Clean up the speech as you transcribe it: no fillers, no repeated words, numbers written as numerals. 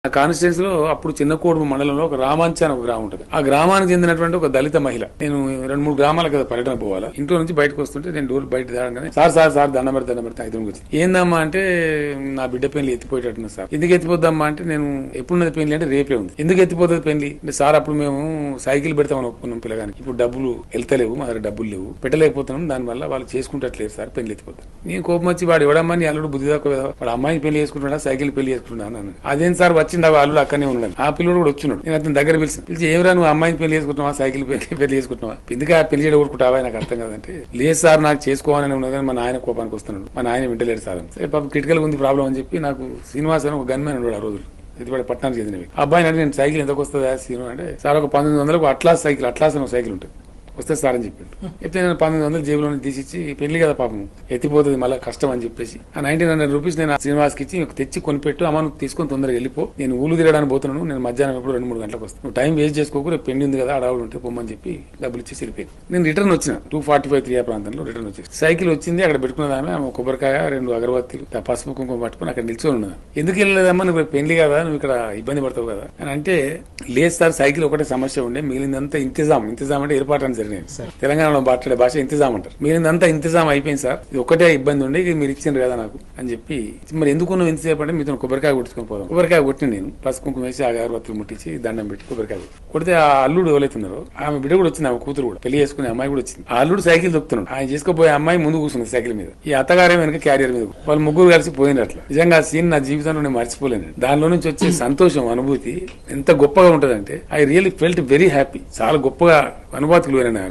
ఆ కాన్స్టిట్యూన్స్ లో అప్పుడు చిన్న కోడుము మండలంలో ఒక రామాంచి అని ఒక గ్రామం ఉంటుంది. ఆ గ్రామానికి చెందినటువంటి ఒక దళిత మహిళ. నేను 2-3 గ్రామాల కదా పర్యటన పోవాలా. ఇంట్లో నుంచి బయటకు వస్తుంటే నేను డోర్ బయట దాడగానే సార్ దండం పెడితే ఐదు వచ్చి ఏందమ్మా అంటే నా బిడ్డ పెళ్లి ఎత్తిపోయేటట్టున్నా సార్. ఎందుకు ఎత్తిపోద్దమ్మా అంటే నేను ఎప్పుడున్నది పెళ్లి అంటే రేపే ఉంది. ఎందుకు ఎత్తిపోతుంది పెళ్లి అంటే సార్ అప్పుడు మేము సైకిల్ పెడతామని ఒప్పుకున్నాం పిల్లగానికి. ఇప్పుడు డబ్బులు వెళ్తలేవు, మా దగ్గర డబ్బులు లేవు, పెట్టలేకపోతున్నాం, దానివల్ల వాళ్ళు చేసుకుంటట్లేదు సార్, పెళ్లి ఎత్తిపోతారు. నేను కోపం వచ్చి వాడు ఎవడమ్మా నీ అల్లుడు బుద్ధి దాకా వాడు అమ్మాయిని పెళ్లి చేసుకుంటున్నా, సైకిల్ పెళ్లి చేసుకుంటున్నా అన్నాను. అదేం సార్ వచ్చింది ఆ అల్లుడు అక్కడనే ఉన్నాడు. ఆ పిల్లడు కూడా వచ్చినాడు. నేను అతని దగ్గర పిలిచి ఏమరా నువ్వు అమ్మాయిని పెళ్లి చేసుకుంటున్నావా, సైకిల్ పెళ్లి చేసుకుంటున్నావా, ఎందుకు ఆ పెళ్లి చేయడం ఊరుకుంటావా, నాకు అర్థం కాదంటే లేదు సార్ నాకు చేసుకోవాలని ఉన్నది కానీ మా నాయన కోపానికి వస్తున్నాడు, మా నాయన వింటలేడు సార్. సరే పాపం క్రిటికల్ ఉంది ప్రాబ్లం అని చెప్పి నాకు శ్రీనివాస్ అని ఒక గన్మెన్ ఉన్నాడు ఆ రోజులు, ఇది పట్టణానికి చెందినవి. అబ్బాయి అంటే నేను సైకిల్ ఎంతకు వస్తుందా శ్రీను అంటే సార్ ఒక 1900 అట్లాస్ సైకిల్, అట్లాస్ అని ఒక సైకిల్ ఉంటుంది, వస్తే సార్ అని చెప్పిండు. చెప్తే నేను 1900 జేబులో తీసిచ్చి పెళ్లి కదా పాపం ఎత్తిపోతుంది మళ్ళీ కష్టం అని చెప్పేసి ఆ 1900 రూపీస్ నేను శ్రీనివాస్కి ఇచ్చి తెచ్చి కొనిపెట్టు, అమ్మ నువ్వు తీసుకొని తొందరగా వెళ్ళిపో, నేను ఊళ్ళు తిరగడానికి పోతున్నాను, నేను మధ్యాహ్నం ఎప్పుడు 2-3 గంటలకు వస్తాను, నువ్వు టైం వేస్ట్ చేసుకోకు, రేపు పెళ్లి ఉంది కదా అడవులు ఉంటే పొమ్మని చెప్పి డబ్బులు ఇచ్చి వెళ్ళిపోయింది. నేను రిటర్న్ వచ్చిన 2:45-3 ప్రాంతంలో రిటర్న్ వచ్చేసి సైకిల్ వచ్చింది. అక్కడ పెట్టుకున్నదామె ఆమె కొబ్బరికాయ 2 అగరబత్తీలు పసుపు కుంకుమ పట్టుకుని అక్కడ నిల్చొని ఉన్నదా. ఎందుకు వెళ్ళలేదమ్మా, నువ్వు పెళ్లి కదా, నువ్వు ఇక్కడ ఇబ్బంది పడతావు కదా అని అంటే లేదు సార్ సైకిల్ ఒకటే సమస్య ఉండే, మిగిలిందంతా ఇంతిజాం అంటే ఏర్పాటు అని జరిగింది. తెలంగాణ మాట్లాడే భాష ఇంతిజాం అంటారు. మీరంతా ఇంతిజాం అయిపోయింది సార్, ఇది ఒకటే ఇబ్బంది ఉండే, మీరు ఇచ్చిండ్రు కదా నాకు అని చెప్పి మరి ఎందుకు నువ్వు ఎంతసేపు అంటే మీతో కొబ్బరికాయ కొట్టుకొని పోదాం. కొబ్బరికాయ కొట్టిన నేను పసుపు కుంకుమ వేసి అగరబత్తులు ముట్టించి దండం పెట్టి కొబ్బరికాయ కొడితే ఆ అల్లుడు ఎవరైతున్నారో ఆమె బిడ్డ కూడా వచ్చింది, ఆమె కూతురు కూడా పెళ్లి చేసుకునే అమ్మాయి కూడా వచ్చింది. ఆ అల్లుడు సైకిల్ దొక్కుతున్నాడు, ఆయన చేసుకోపోయే అమ్మాయి ముందు కూర్చుంది సైకిల్ మీద, ఈ అత్తగారే వెనక క్యారియర్ మీద, వాళ్ళు ముగ్గురు కలిసి పోయిన అట్లా. నిజంగా ఆ సీన్ నా జీవితంలో నేను మర్చిపోలేను. దానిలో నుంచి వచ్చే సంతోషం అనుభూతి ఎంత గొప్పగా ఉంటదంటే I really felt very happy. చాలా గొప్పగా అనుభూతులు